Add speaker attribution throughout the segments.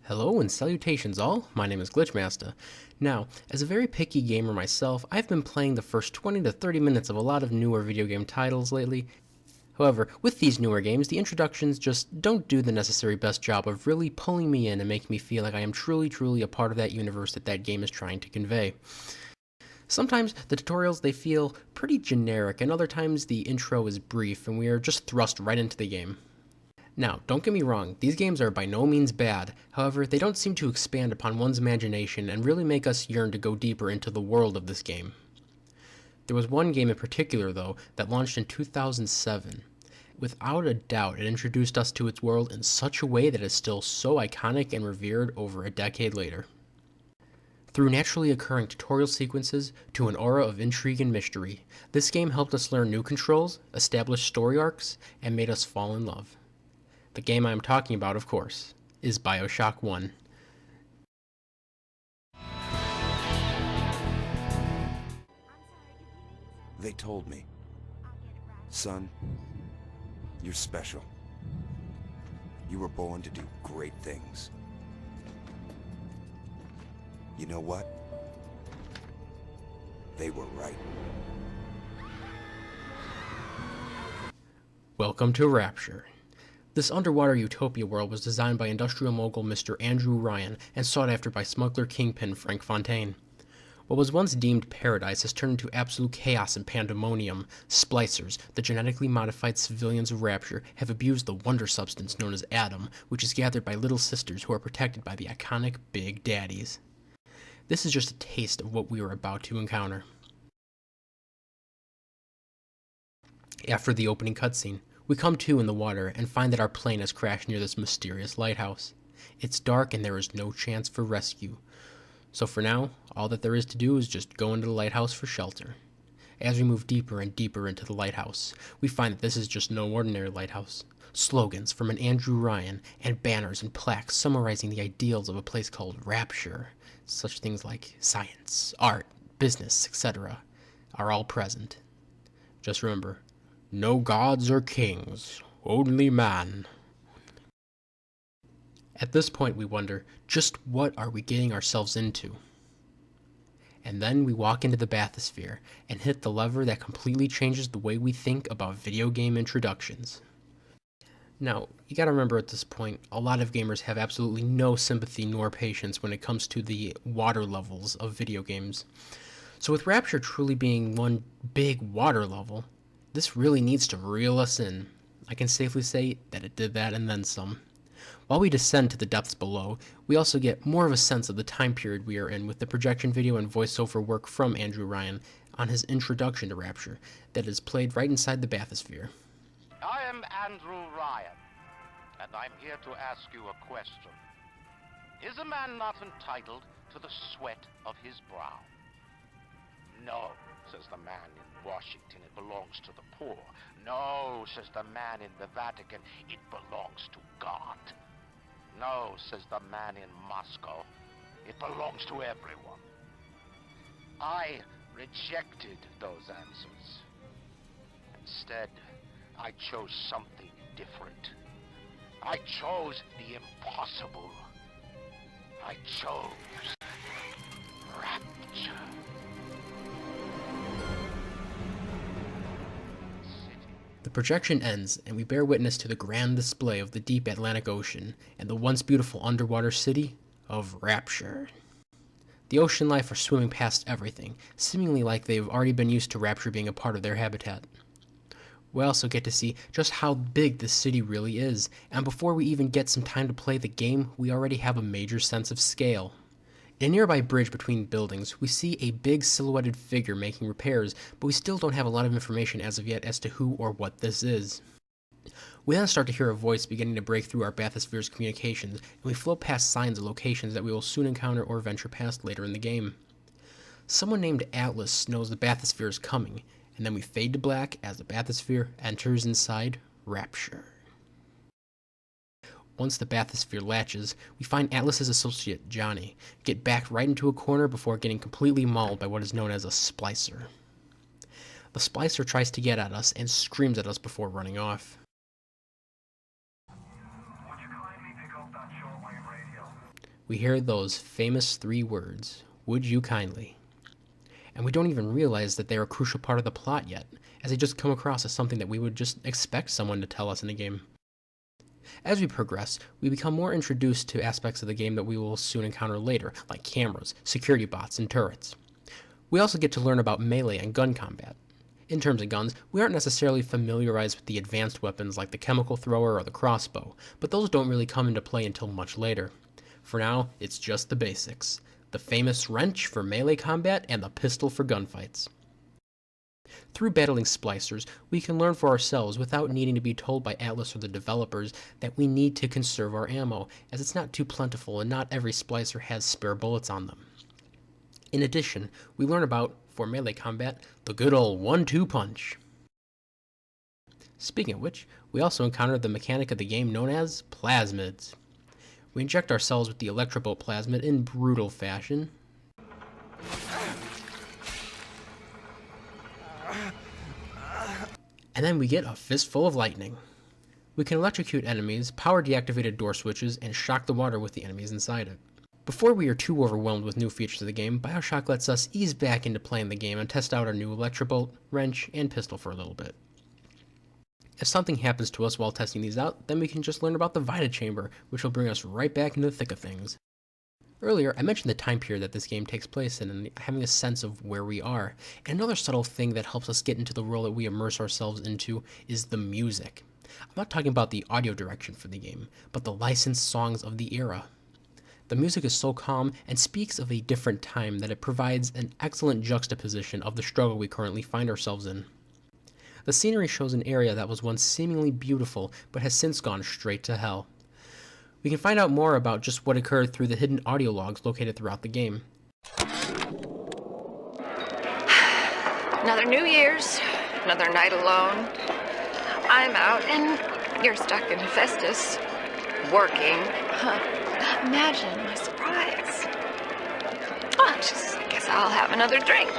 Speaker 1: Hello and salutations all, my name is GlitchMasta. Now, as a very picky gamer myself, I've been playing the first 20 to 30 minutes of a lot of newer video game titles lately. However, with these newer games, the introductions just don't do the necessary best job of really pulling me in and making me feel like I am truly a part of that universe that that game is trying to convey. Sometimes the tutorials, they feel pretty generic, and other times the intro is brief and we are just thrust right into the game. Now, don't get me wrong, these games are by no means bad, however, they don't seem to expand upon one's imagination and really make us yearn to go deeper into the world of this game. There was one game in particular, though, that launched in 2007. Without a doubt, it introduced us to its world in such a way that is still so iconic and revered over a decade later. Through naturally occurring tutorial sequences to an aura of intrigue and mystery, this game helped us learn new controls, establish story arcs, and made us fall in love. The game I am talking about, of course, is Bioshock 1.
Speaker 2: They told me, son, you're special. You were born to do great things. You know what? They were right.
Speaker 1: Welcome to Rapture. This underwater utopia world was designed by industrial mogul Mr. Andrew Ryan and sought after by smuggler kingpin Frank Fontaine. What was once deemed paradise has turned into absolute chaos and pandemonium. Splicers, the genetically modified civilians of Rapture, have abused the wonder substance known as Adam, which is gathered by little sisters who are protected by the iconic Big Daddies. This is just a taste of what we are about to encounter. After the opening cutscene, we come to in the water and find that our plane has crashed near this mysterious lighthouse. It's dark and there is no chance for rescue. So for now, all that there is to do is just go into the lighthouse for shelter. As we move deeper and deeper into the lighthouse, we find that this is just no ordinary lighthouse. Slogans from an Andrew Ryan and banners and plaques summarizing the ideals of a place called Rapture, such things like science, art, business, etc., are all present. Just remember, no gods or kings, only man. At this point we wonder, just what are we getting ourselves into? And then we walk into the bathysphere and hit the lever that completely changes the way we think about video game introductions. Now, you gotta remember at this point, a lot of gamers have absolutely no sympathy nor patience when it comes to the water levels of video games. So with Rapture truly being one big water level, this really needs to reel us in. I can safely say that it did that and then some. While we descend to the depths below, we also get more of a sense of the time period we are in with the projection video and voiceover work from Andrew Ryan on his introduction to Rapture that is played right inside the bathysphere.
Speaker 3: I am Andrew Ryan, and I'm here to ask you a question. Is a man not entitled to the sweat of his brow? No, says the man in Washington, it belongs to the poor. No, says the man in the Vatican, it belongs to God. No, says the man in Moscow, it belongs to everyone. I rejected those answers. Instead, I chose something different. I chose the impossible. I chose Rapture.
Speaker 1: The projection ends, and we bear witness to the grand display of the deep Atlantic Ocean and the once beautiful underwater city of Rapture. The ocean life are swimming past everything, seemingly like they've already been used to Rapture being a part of their habitat. We also get to see just how big this city really is, and before we even get some time to play the game, we already have a major sense of scale. In a nearby bridge between buildings, we see a big silhouetted figure making repairs, but we still don't have a lot of information as of yet as to who or what this is. We then start to hear a voice beginning to break through our bathysphere's communications, and we float past signs of locations that we will soon encounter or venture past later in the game. Someone named Atlas knows the bathysphere is coming, and then we fade to black as the bathysphere enters inside Rapture. Once the bathysphere latches, we find Atlas's associate, Johnny, get backed right into a corner before getting completely mauled by what is known as a splicer. The splicer tries to get at us and screams at us before running off. we hear those famous 3 words, "Would you kindly?" And we don't even realize that they're a crucial part of the plot yet, as they just come across as something that we would just expect someone to tell us in a game. As we progress, we become more introduced to aspects of the game that we will soon encounter later, like cameras, security bots, and turrets. We also get to learn about melee and gun combat. In terms of guns, we aren't necessarily familiarized with the advanced weapons like the chemical thrower or the crossbow, but those don't really come into play until much later. For now, it's just the basics. The famous wrench for melee combat and the pistol for gunfights. Through battling splicers, we can learn for ourselves without needing to be told by Atlas or the developers that we need to conserve our ammo, as it's not too plentiful and not every splicer has spare bullets on them. In addition, we learn about, for melee combat, the good old 1-2 punch. Speaking of which, we also encounter the mechanic of the game known as plasmids. We inject ourselves with the electrobolt plasmid in brutal fashion. And then we get a fistful of lightning. We can electrocute enemies, power deactivated door switches, and shock the water with the enemies inside it. Before we are too overwhelmed with new features of the game, Bioshock lets us ease back into playing the game and test out our new electrobolt, wrench, and pistol for a little bit. If something happens to us while testing these out, then we can just learn about the Vita Chamber, which will bring us right back into the thick of things. Earlier, I mentioned the time period that this game takes place in and having a sense of where we are. And another subtle thing that helps us get into the world that we immerse ourselves into is the music. I'm not talking about the audio direction for the game, but the licensed songs of the era. The music is so calm and speaks of a different time that it provides an excellent juxtaposition of the struggle we currently find ourselves in. The scenery shows an area that was once seemingly beautiful, but has since gone straight to hell. We can find out more about just what occurred through the hidden audio logs located throughout the game.
Speaker 4: Another New Year's, another night alone. I'm out and you're stuck in Festus, working. Imagine my surprise. I guess I'll have another drink.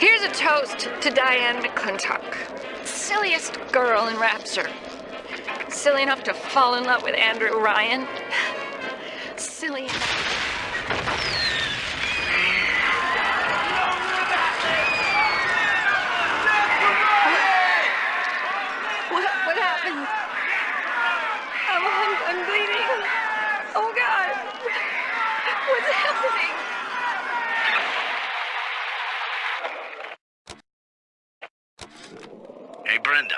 Speaker 4: Here's a toast to Diane McClintock, silliest girl in Rapture. Silly enough to fall in love with Andrew Ryan. Silly enough. What happened? I'm bleeding. Oh God. What's happening?
Speaker 5: Hey, Brenda,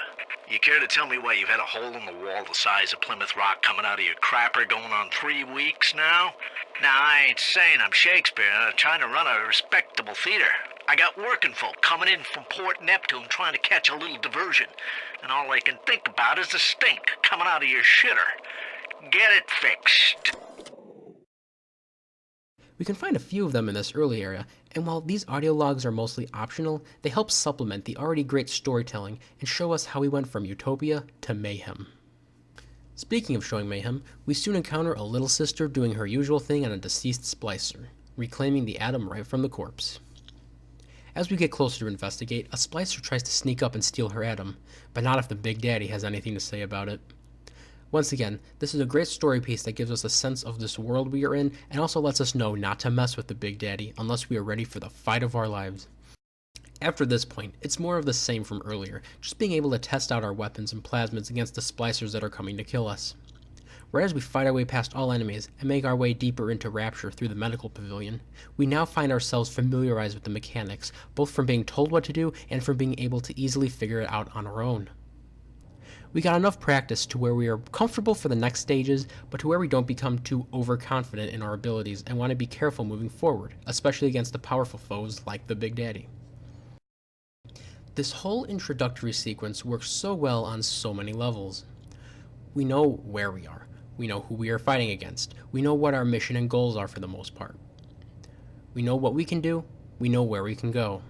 Speaker 5: you care to tell me why you've had a hole in the wall the size of Plymouth Rock coming out of your crapper going on 3 weeks now? Now, I ain't saying I'm Shakespeare, trying to run a respectable theater. I got working folk coming in from Port Neptune trying to catch a little diversion, and all they can think about is the stink coming out of your shitter. Get it fixed.
Speaker 1: We can find a few of them in this early area, and while these audio logs are mostly optional, they help supplement the already great storytelling and show us how we went from utopia to mayhem. Speaking of showing mayhem, we soon encounter a little sister doing her usual thing on a deceased splicer, reclaiming the atom right from the corpse. As we get closer to investigate, a splicer tries to sneak up and steal her atom, but not if the Big Daddy has anything to say about it. Once again, this is a great story piece that gives us a sense of this world we are in and also lets us know not to mess with the Big Daddy unless we are ready for the fight of our lives. After this point, it's more of the same from earlier, just being able to test out our weapons and plasmids against the splicers that are coming to kill us. Right as we fight our way past all enemies and make our way deeper into Rapture through the medical pavilion, we now find ourselves familiarized with the mechanics, both from being told what to do and from being able to easily figure it out on our own. We got enough practice to where we are comfortable for the next stages, but to where we don't become too overconfident in our abilities and want to be careful moving forward, especially against the powerful foes like the Big Daddy. This whole introductory sequence works so well on so many levels. We know where we are. We know who we are fighting against. We know what our mission and goals are for the most part. We know what we can do. We know where we can go.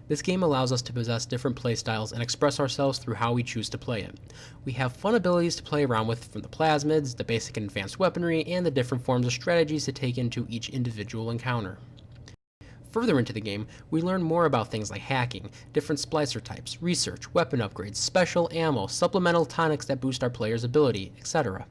Speaker 1: This game allows us to possess different playstyles and express ourselves through how we choose to play it. We have fun abilities to play around with from the plasmids, the basic and advanced weaponry, and the different forms of strategies to take into each individual encounter. Further into the game, we learn more about things like hacking, different splicer types, research, weapon upgrades, special ammo, supplemental tonics that boost our player's ability, etc.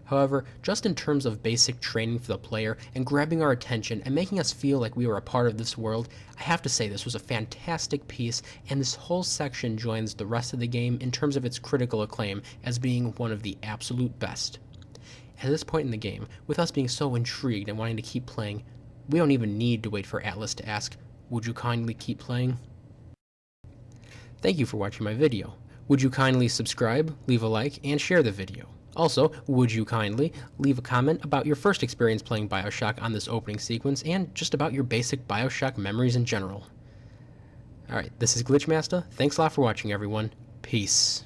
Speaker 1: However, just in terms of basic training for the player and grabbing our attention and making us feel like we were a part of this world, I have to say this was a fantastic piece, and this whole section joins the rest of the game in terms of its critical acclaim as being one of the absolute best. At this point in the game, with us being so intrigued and wanting to keep playing, we don't even need to wait for Atlas to ask, "Would you kindly keep playing?" Thank you for watching my video. Would you kindly subscribe, leave a like, and share the video? Also, would you kindly leave a comment about your first experience playing Bioshock on this opening sequence, and just about your basic Bioshock memories in general? Alright, this is GlitchMasta. Thanks a lot for watching, everyone. Peace.